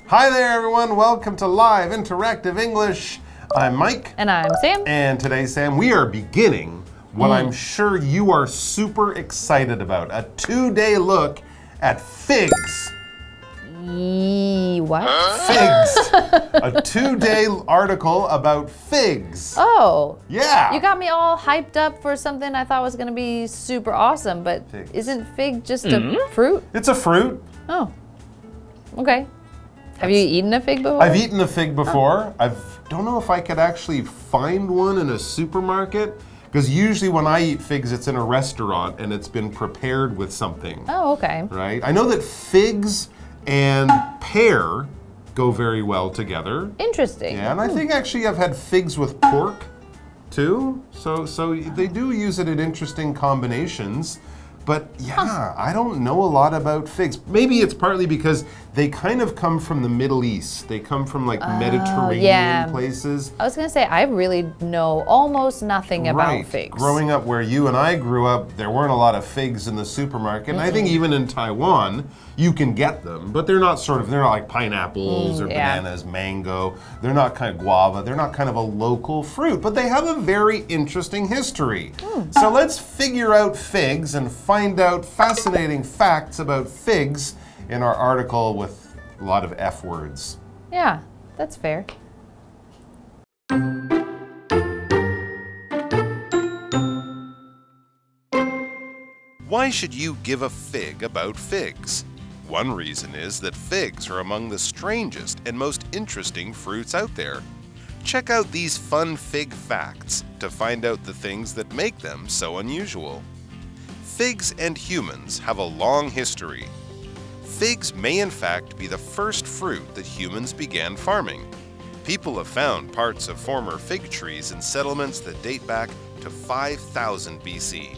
Hi there, everyone. Welcome to Live Interactive English. I'm Mike. And I'm Sam. And today, Sam, we are beginning what I'm sure you are super excited about. A 2-day look at figs. What? Figs. A 2-day article about figs. Oh. Yeah. You got me all hyped up for something I thought was going to be super awesome, but Figs. Isn't fig just a fruit? It's a fruit. Oh. Okay. Have you eaten a fig before? I've eaten a fig before. I don't know if I could actually find one in a supermarket, because usually when I eat figs, it's in a restaurant and it's been prepared with something. Oh, okay. Right? I know that figs and pear go very well together. Interesting. Yeah, and I think actually I've had figs with pork too. So they do use it in interesting combinations. But yeah, I don't know a lot about figs. Maybe it's partly because they kind of come from the Middle East. They come from like Mediterranean places. I was going to say, I really know almost nothing about figs. Growing up where you and I grew up, there weren't a lot of figs in the supermarket. And I think even in Taiwan, you can get them, but they're not like pineapples or bananas, mango. They're not kind of guava. They're not kind of a local fruit, but they have a very interesting history. So let's figure out figs and find out fascinating facts about figs in our article with a lot of F words. Yeah, that's fair. Why should you give a fig about figs? One reason is that figs are among the strangest and most interesting fruits out there. Check out these fun fig facts to find out the things that make them so unusual. Figs and humans have a long history. Figs may in fact be the first fruit that humans began farming. People have found parts of former fig trees in settlements that date back to 5000 BC.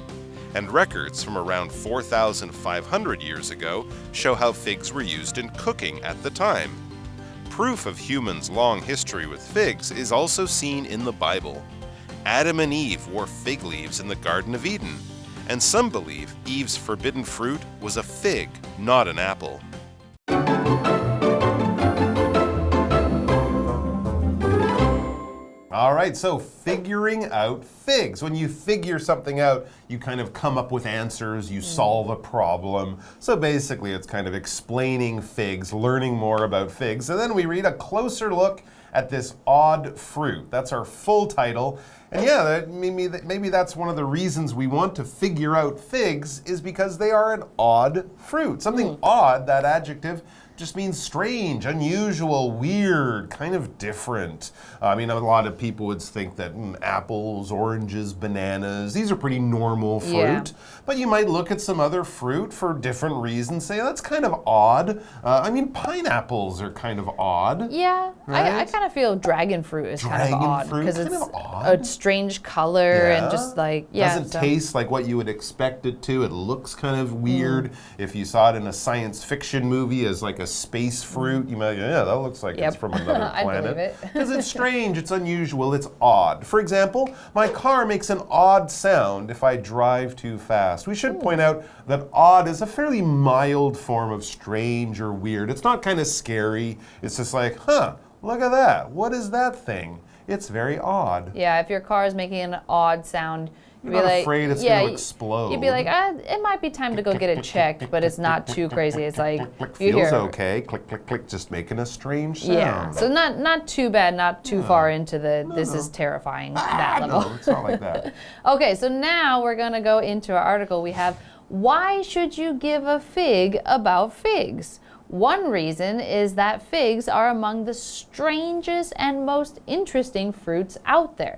And records from around 4,500 years ago show how figs were used in cooking at the time. Proof of humans' long history with figs is also seen in the Bible. Adam and Eve wore fig leaves in the Garden of Eden, and some believe Eve's forbidden fruit was a fig, not an apple. All right, so figuring out figs. When you figure something out, you kind of come up with answers, you solve a problem. So basically, it's kind of explaining figs, learning more about figs. And then we read a closer look at this odd fruit. That's our full title. And yeah, maybe that's one of the reasons we want to figure out figs is because they are an odd fruit. Something odd, that adjective, just means strange, unusual, weird, kind of different. I mean, a lot of people would think that apples, oranges, bananas, these are pretty normal fruit. Yeah. But you might look at some other fruit for different reasons, say, that's kind of odd. I mean, pineapples are kind of odd. Yeah, right? I kind of feel dragon fruit is kind of odd. Because it's a strange color and just like, doesn't taste like what you would expect it to. It looks kind of weird. If you saw it in a science fiction movie as like a space fruit, you might, that looks like it's from another planet. Because it's strange, it's unusual, it's odd. For example, my car makes an odd sound if I drive too fast. We should point out that odd is a fairly mild form of strange or weird. It's not kind of scary. It's just like, look at that. What is that thing? It's very odd. Yeah, if your car is making an odd sound, you're not afraid it's going to explode. You'd be like, it might be time to go get it checked, but it's not too crazy. It's like, you feels okay. Click, click, click, just making a strange sound. Yeah, so not too bad, not too far into this is terrifying, that level. No, it's not like that. Okay, so now we're going to go into our article. We have, why should you give a fig about figs? One reason is that figs are among the strangest and most interesting fruits out there.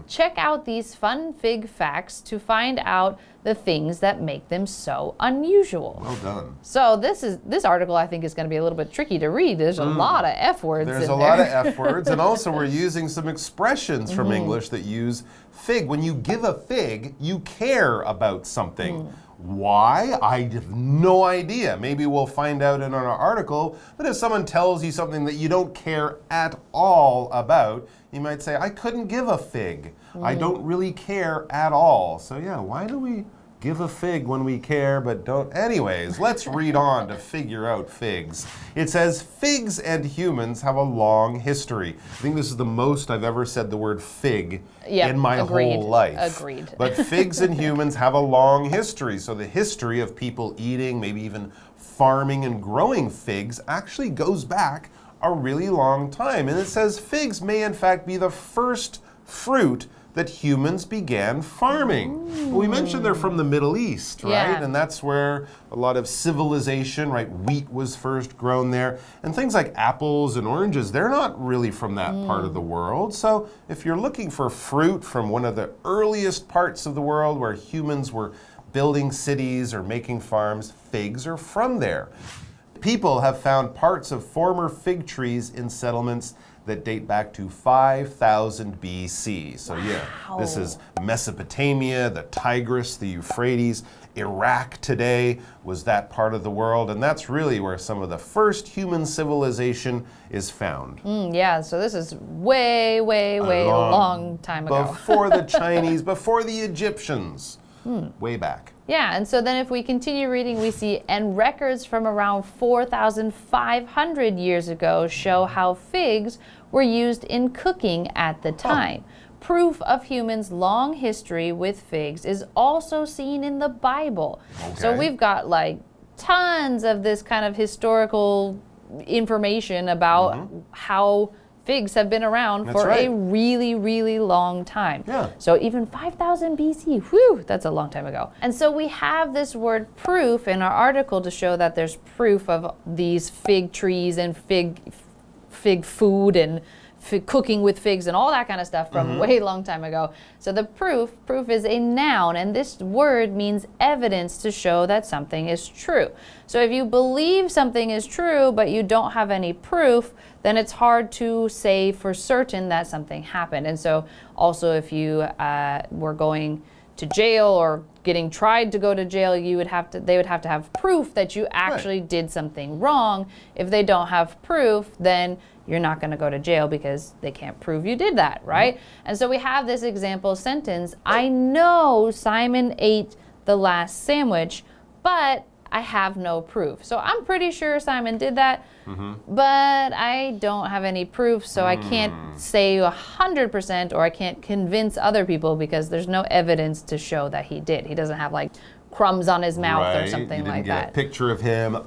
Check out these fun fig facts to find out the things that make them so unusual. Well done. So this article I think is going to be a little bit tricky to read. There's a lot of F words There's in a there. lot of F words, and also we're using some expressions from English that use fig. When you give a fig, you care about something. Why? I have no idea. Maybe we'll find out in our article. But if someone tells you something that you don't care at all about, you might say, I couldn't give a fig. I don't really care at all. So yeah, why do we give a fig when we care, but don't. Anyways, let's read on to figure out figs. It says, figs and humans have a long history. I think this is the most I've ever said the word fig in my whole life. Agreed. But figs and humans have a long history. So the history of people eating, maybe even farming and growing figs actually goes back a really long time. And it says figs may in fact be the first fruit that humans began farming. Well, we mentioned they're from the Middle East, right? Yeah. And that's where a lot of civilization, right? Wheat was first grown there. And things like apples and oranges, they're not really from that part of the world. So if you're looking for fruit from one of the earliest parts of the world where humans were building cities or making farms, figs are from there. People have found parts of former fig trees in settlements that date back to 5000 BC. So yeah, this is Mesopotamia, the Tigris, the Euphrates. Iraq today was that part of the world, and that's really where some of the first human civilization is found. Yeah, so this is way, way, way long time ago. Before the Chinese, before the Egyptians, way back. Yeah, and so then if we continue reading, we see, and records from around 4,500 years ago show how figs were used in cooking at the time. Proof of humans' long history with figs is also seen in the Bible. So we've got like tons of this kind of historical information about how figs have been around for a really, really long time. Yeah. So even 5000 BC, whew, that's a long time ago. And so we have this word proof in our article to show that there's proof of these fig trees and fig food and cooking with figs and all that kind of stuff from way long time ago. So the proof is a noun, and this word means evidence to show that something is true. So if you believe something is true but you don't have any proof, then it's hard to say for certain that something happened. And so also if you were going to jail or getting tried to go to jail, they would have to have proof that you actually did something wrong. If they don't have proof, then you're not going to go to jail because they can't prove you did that, right? And so we have this example sentence, I know Simon ate the last sandwich, but I have no proof. So I'm pretty sure Simon did that, but I don't have any proof, so I can't say 100% or I can't convince other people because there's no evidence to show that he did. He doesn't have like crumbs on his mouth or something like that. You didn't get a picture of him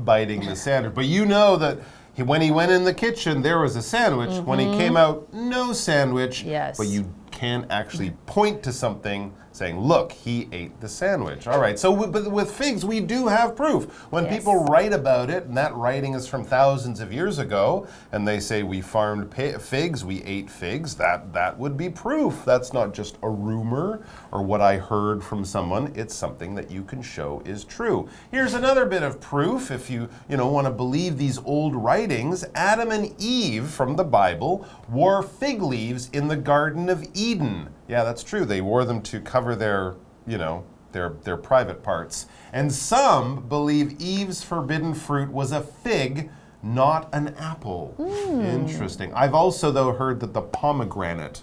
biting the sandwich, but you know that when he went in the kitchen, there was a sandwich. When he came out, no sandwich. Yes. But you can actually point to something saying, look, he ate the sandwich. All right, so with figs, we do have proof. When people write about it, and that writing is from thousands of years ago, and they say we farmed figs, we ate figs, that would be proof. That's not just a rumor or what I heard from someone. It's something that you can show is true. Here's another bit of proof. If you want to believe these old writings, Adam and Eve from the Bible wore fig leaves in the Garden of Eden. Yeah, that's true. They wore them to cover their private parts. And some believe Eve's forbidden fruit was a fig, not an apple. Interesting. I've also, though, heard that the pomegranate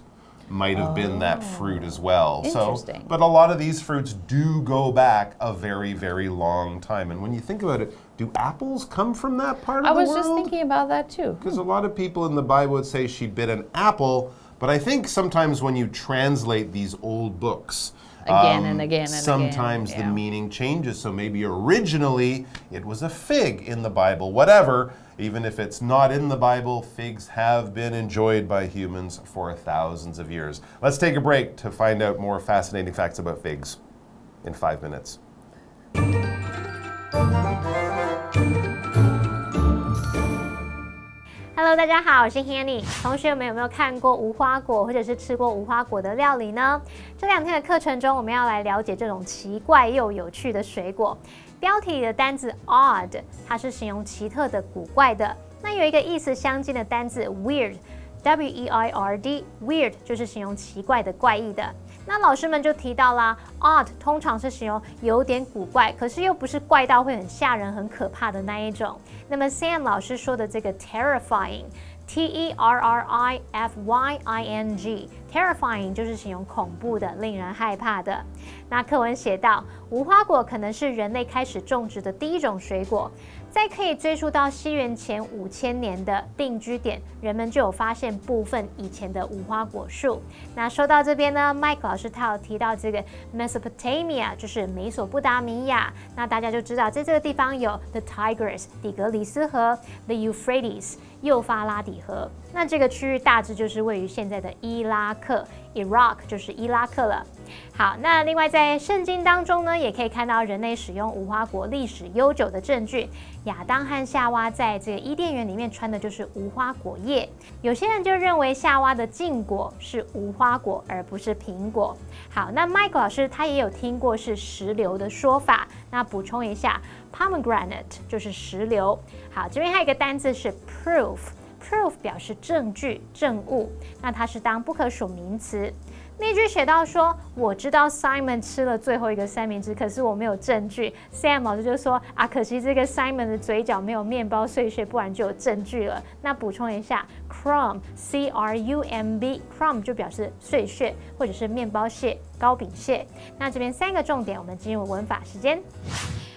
might have been that fruit as well. Interesting. But a lot of these fruits do go back a very, very long time. And when you think about it, do apples come from that part of the world? I was just thinking about that too. Because a lot of people in the Bible would say she bit an apple. But I think sometimes when you translate these old books, again and again, sometimes the meaning changes. So maybe originally it was a fig in the Bible. Whatever, even if it's not in the Bible, figs have been enjoyed by humans for thousands of years. Let's take a break to find out more fascinating facts about figs in 5 minutes. Hello， 大家好，我是 Hanny。同学们有没有看过无花果，或者是吃过无花果的料理呢？这2天的课程中，我们要来了解这种奇怪又有趣的水果。标题里的单字 odd， 它是形容奇特的、古怪的。那有一个意思相近的单字 weird，W-E-I-R-D，weird 就是形容奇怪的、怪异的。那老师们就提到啦 ，odd 通常是形容有点古怪，可是又不是怪到会很吓人、很可怕的那一种。那么 Sam 老师说的这个 terrifying，T-E-R-R-I-F-Y-I-N-G terrifying 就是形容恐怖的、令人害怕的。那课文写到，无花果可能是人类开始种植的第一种水果。在可以追溯到西元前5000年的定居点，人们就有发现部分以前的无花果树。那说到这边呢 ，Mike 老师他有提到这个 Mesopotamia， 就是美索不达米亚。那大家就知道，在这个地方有 the Tigris 底格里斯河 ，the Euphrates 幼发拉底河。那这个区域大致就是位于现在的伊拉克 ，Iraq 就是伊拉克了。好，那另外在圣经当中呢，也可以看到人类使用无花果历史悠久的证据。亚当和夏娃在这个伊甸园里面穿的就是无花果叶。有些人就认为夏娃的禁果是无花果，而不是苹果。好，那 Mike 老师他也有听过是石榴的说法。那补充一下 ，pomegranate 就是石榴。好，这边还有一个单字是 proof。proof 表示证据、证物，那它是当不可数名词。例句写到说，我知道 Simon 吃了最后一个三明治，可是我没有证据。Sam 老师就说啊，可惜这个 Simon 的嘴角没有面包碎屑，不然就有证据了。那补充一下 ，crumb crumb 就表示碎屑或者是面包屑、糕饼屑。那这边3个重点，我们进入文法时间。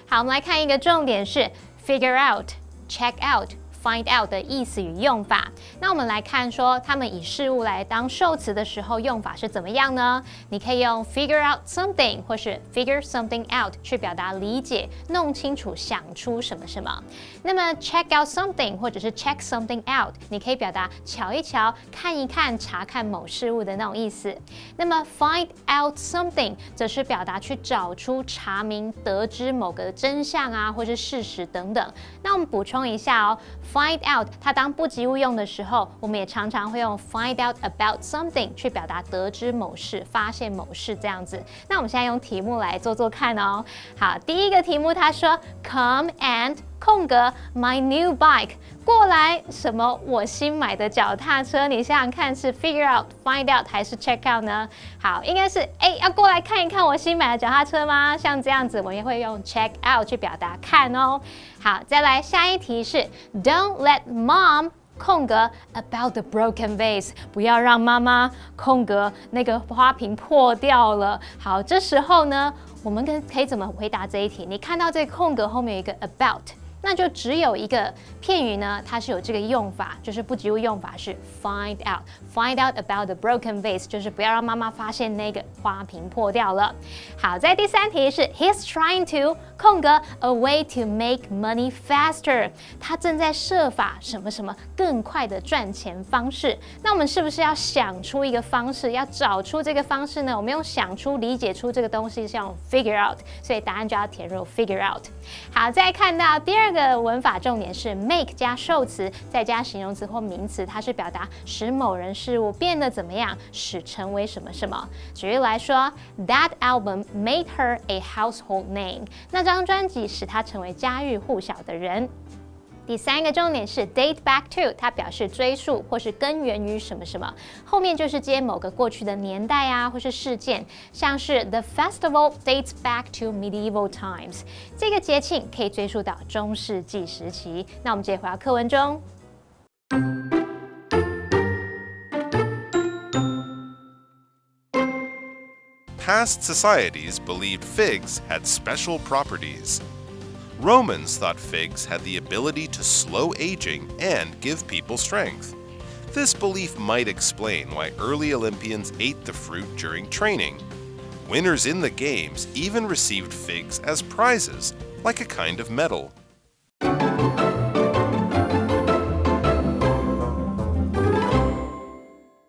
好，我们来看一个重点是 figure out、check out。find out 的意思与用法。那我们来看说，他们以事物来当受词的时候，用法是怎么样呢？你可以用 figure out something 或是 figure something out 去表达理解、弄清楚、想出什么什么。那么 check out something 或者是 check something out， 你可以表达瞧一瞧、看一看、查看某事物的那种意思。那么 find out something 则是表达去找出、查明、得知某个真相啊，或是事实等等。那我们补充一下哦。Find out 它当不及物用的时候，我们也常常会用 find out about something 去表达得知某事、发现某事这样子。那我们现在用题目来做做看哦。好，第一个题目他说 Come and 空格 my new bike 过来什么？我新买的脚踏车。你想想看，是 figure out、find out 还是 check out 呢？好，应该是要过来看一看我新买的脚踏车吗？像这样子，我也会用 check out 去表达看哦。好，再来下一题是 Don't let mom 空格 about the broken vase 不要让妈妈空格那个花瓶破掉了。好，这时候呢，我们可以怎么回答这一题？你看到这个空格后面有一个 about。那就只有一个片语呢，它是有这个用法，就是不及物用法是 find out about the broken vase， 就是不要让妈妈发现那个花瓶破掉了。好，在第3题是 He's trying to 空格 a way to make money faster， 他正在设法什么什么更快的赚钱方式。那我们是不是要想出一个方式，要找出这个方式呢？我们用想出、理解出这个东西是用 figure out， 所以答案就要填入 figure out。好，再看到第2个文法重点是 make 加受词，再加形容词或名词，它是表达使某人事物变得怎么样，使成为什么什么。举例来说 ，That album made her a household name。那张专辑使她成为家喻户晓的人。第3个重点是 date back to， 它表示追溯或是根源于什么什么，后面就是接某个过去的年代啊，或是事件，像是 The festival dates back to medieval times， 这个节庆可以追溯到中世纪时期。那我们直接回到课文中。Past societies believed figs had special properties. Romans thought figs had the ability to slow aging and give people strength. This belief might explain why early Olympians ate the fruit during training. Winners in the games even received figs as prizes, like a kind of medal.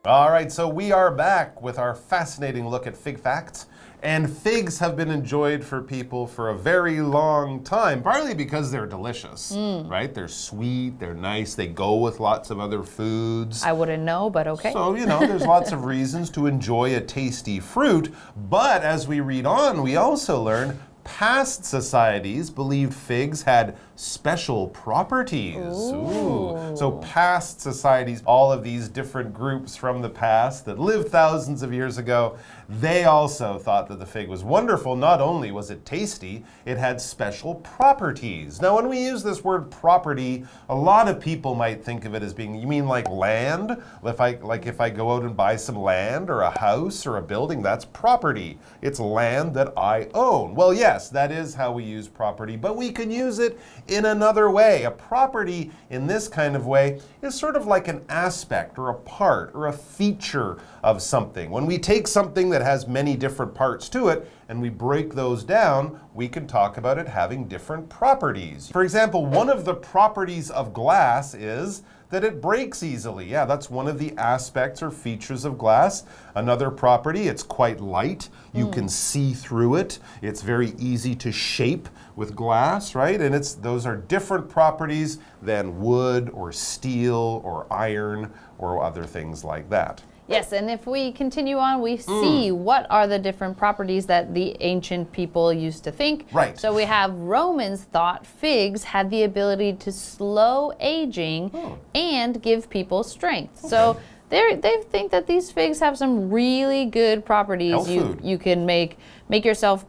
All right, so we are back with our fascinating look at fig facts. And figs have been enjoyed for people for a very long time, partly because they're delicious, right? They're sweet, they're nice, they go with lots of other foods. I wouldn't know, but okay. So, there's lots of reasons to enjoy a tasty fruit. But as we read on, we also learn past societies believed figs had special properties. Ooh. So past societies, all of these different groups from the past that lived thousands of years ago, They also thought that the fig was wonderful. Not only was it tasty, it had special properties. Now, when we use this word property, a lot of people might think of it as being, you mean like land? If I go out and buy some land or a house or a building, that's property. It's land that I own. Well, yes, that is how we use property, but we can use it in another way. A property in this kind of way is sort of like an aspect or a part or a feature of something. When we take something that has many different parts to it and we break those down, we can talk about it having different properties. For example, one of the properties of glass is that it breaks easily. Yeah, that's one of the aspects or features of glass. Another property, it's quite light. You can see through it. It's very easy to shape with glass, right? And those are different properties than wood or steel or iron or other things like that. Yes, and if we continue on, we see what are the different properties that the ancient people used to think. Right. So we have Romans thought figs had the ability to slow aging and give people strength. Okay. So they think that these figs have some really good properties. Health food. You can make yourself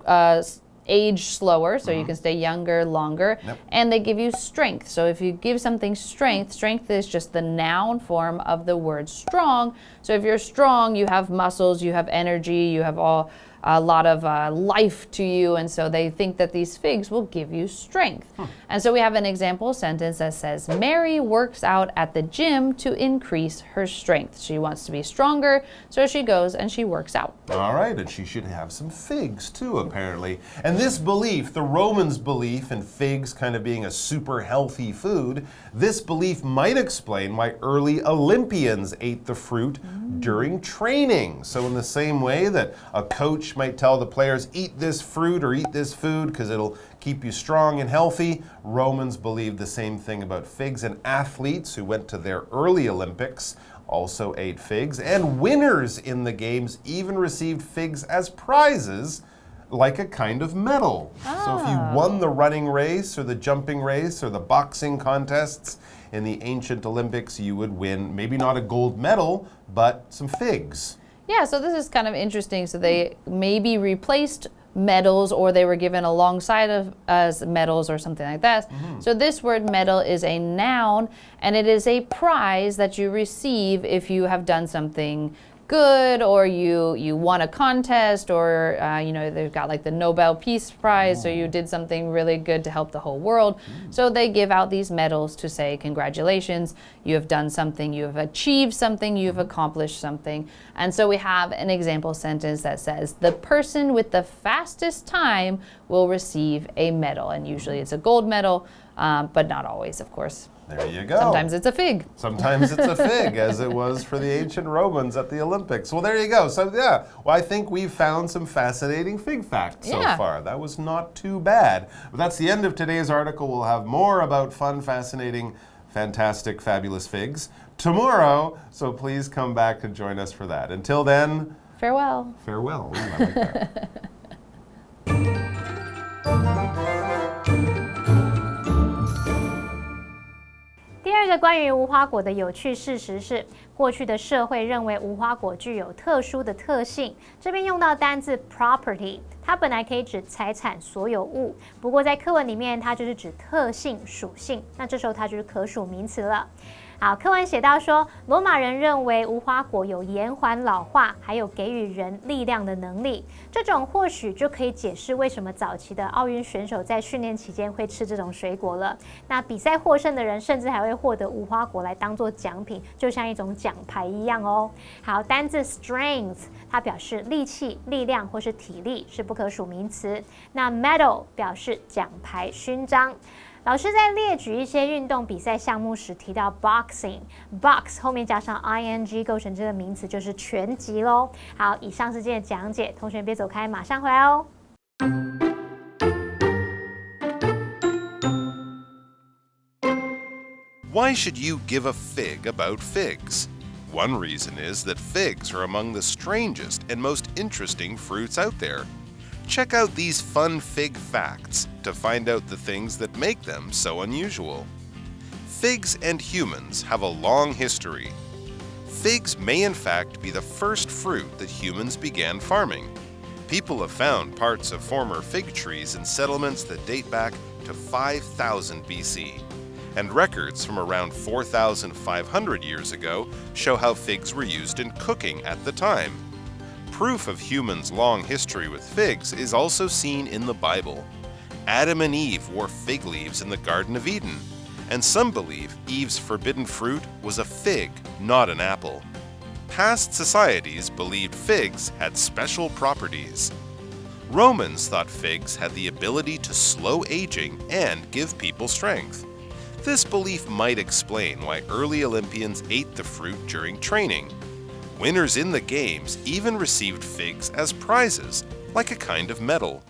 age slower, so you can stay younger longer, and they give you strength. So if you give something strength, strength is just the noun form of the word strong. So if you're strong, you have muscles, you have energy, you have a lot of life to you, and so they think that these figs will give you strength. And so we have an example sentence that says, Mary works out at the gym to increase her strength. She wants to be stronger, so she goes and she works out. All right, and she should have some figs too, apparently. And this belief, the Romans' belief in figs kind of being a super healthy food, this belief might explain why early Olympians ate the fruit during training. So in the same way that a coach might tell the players, eat this fruit or eat this food because it'll keep you strong and healthy, Romans believed the same thing about figs, and athletes who went to their early Olympics also ate figs, and winners in the games even received figs as prizes, like a kind of medal. So if you won the running race or the jumping race or the boxing contests in the ancient Olympics, you would win maybe not a gold medal, but some figs. Yeah, so this is kind of interesting. So they maybe replaced medals, or they were given alongside of as medals or something like that. So this word medal is a noun, and it is a prize that you receive if you have done something good, or you won a contest, or they've got like the Nobel Peace Prize, so you did something really good to help the whole world. So they give out these medals to say congratulations, you have done something, you have achieved something, you have accomplished something. And so we have an example sentence that says, the person with the fastest time will receive a medal, and usually it's a gold medal, but not always, of course. There you go. Sometimes it's a fig. Sometimes it's a fig, as it was for the ancient Romans at the Olympics. Well, there you go. So, yeah, well, I think we've found some fascinating fig facts so far. That was not too bad. But that's the end of today's article. We'll have more about fun, fascinating, fantastic, fabulous figs tomorrow. So please come back to join us for that. Until then, farewell. Farewell. Ooh, I like that. 第二个关于无花果的有趣事实是，过去的社会认为无花果具有特殊的特性。这边用到单字 property， 它本来可以指财产所有物，不过在课文里面它就是指特性、属性，那这时候它就是可数名词了。好，课文写到说，罗马人认为无花果有延缓老化，还有给予人力量的能力。这种或许就可以解释为什么早期的奥运选手在训练期间会吃这种水果了。那比赛获胜的人甚至还会获得无花果来当做奖品，就像一种奖牌一样哦。好，单字 strength 它表示力气、力量或是体力，是不可数名词。那 medal 表示奖牌、勋章。老师在列举一些运动比赛项目时提到 boxing，box 后面加上 ing 构成这个名词就是拳击咯。好，以上是今天的讲解，同学别走开，马上回来哦。Why should you give a fig about figs? One reason is that figs are among the strangest and most interesting fruits out there. Check out these fun fig facts to find out the things that make them so unusual. Figs and humans have a long history. figs may in fact be the first fruit that humans began farming. People have found parts of former fig trees in settlements that date back to 5000 BC. And records from around 4,500 years ago show how figs were used in cooking at the time. Proof of humans' long history with figs is also seen in the Bible. Adam and Eve wore fig leaves in the Garden of Eden, and some believe Eve's forbidden fruit was a fig, not an apple. Past societies believed figs had special properties. Romans thought figs had the ability to slow aging and give people strength. This belief might explain why early Olympians ate the fruit during training. Winners in the games even received figs as prizes, like a kind of medal.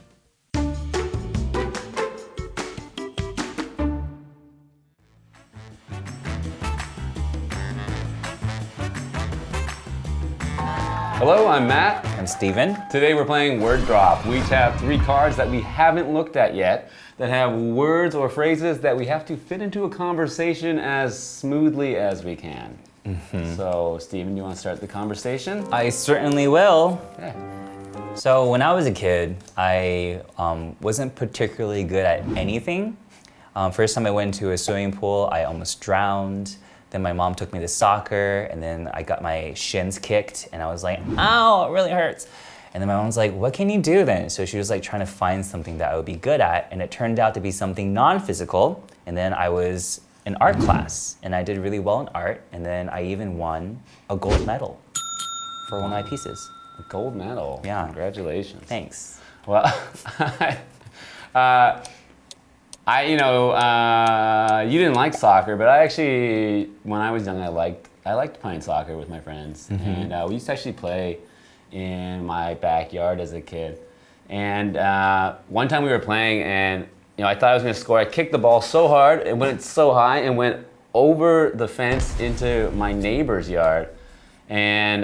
Hello, I'm Matt. I'm Stephen. Today we're playing Word Drop. We each have 3 cards that we haven't looked at yet that have words or phrases that we have to fit into a conversation as smoothly as we can. So, Stephen, you want to start the conversation? I certainly will. Okay. So when I was a kid, I wasn't particularly good at anything. First time I went to a swimming pool, I almost drowned. Then my mom took me to soccer, and then I got my shins kicked, and I was like, ow, it really hurts. And then my mom's like, what can you do then? So she was like trying to find something that I would be good at, and it turned out to be something non-physical. And then I was in art class, and I did really well in art, and then I even won a gold medal for one of my pieces. A gold medal. Yeah. Congratulations. Thanks. Well, you didn't like soccer, but I actually, when I was young, I liked playing soccer with my friends. And we used to actually play in my backyard as a kid. And one time we were playing, and I thought I was going to score. I kicked the ball so hard, it went so high, and went over the fence into my neighbor's yard. And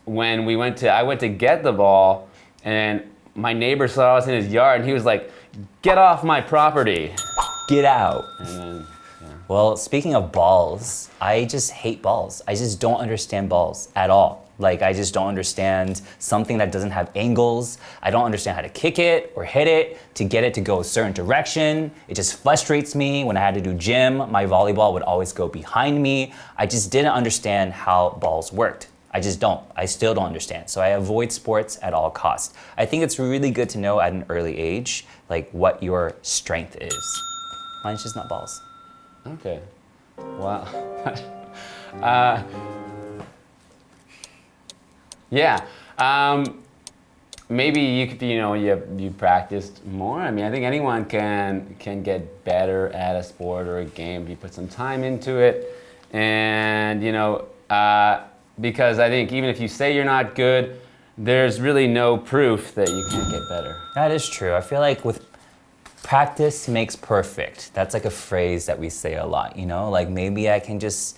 when I went to get the ball, and my neighbor saw us in his yard, and he was like, "Get off my property." Get out. And then, Well, speaking of balls, I just hate balls. I just don't understand balls at all. Like, I just don't understand something that doesn't have angles. I don't understand how to kick it or hit it to get it to go a certain direction. It just frustrates me. When I had to do gym, my volleyball would always go behind me. I just didn't understand how balls worked. I just don't. I still don't understand. So I avoid sports at all costs. I think it's really good to know at an early age, like, what your strength is. Mine's just not balls. okay. Wow. Yeah. Maybe you could, you practiced more. I mean, I think anyone can get better at a sport or a game if you put some time into it. And, because I think even if you say you're not good, there's really no proof that you can't get better. That is true. I feel like with practice makes perfect. That's like a phrase that we say a lot, Like, maybe I can just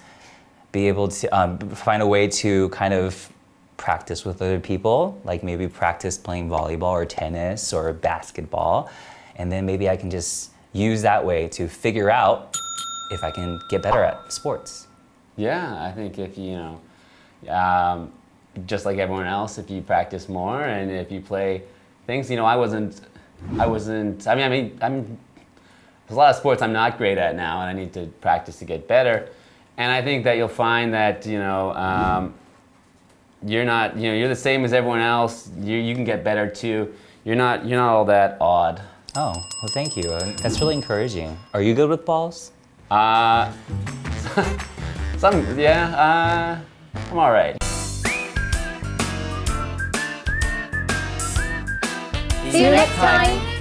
be able to find a way to kind of practice with other people, like maybe practice playing volleyball or tennis or basketball, and then maybe I can just use that way to figure out if I can get better at sports. Yeah, I think if just like everyone else, if you practice more and if you play things, there's a lot of sports I'm not great at now, and I need to practice to get better. And I think that you'll find that, you're the same as everyone else. You can get better too. You're not all that odd. Oh, well, thank you. That's really encouraging. Are you good with balls? I'm all right. See you next time.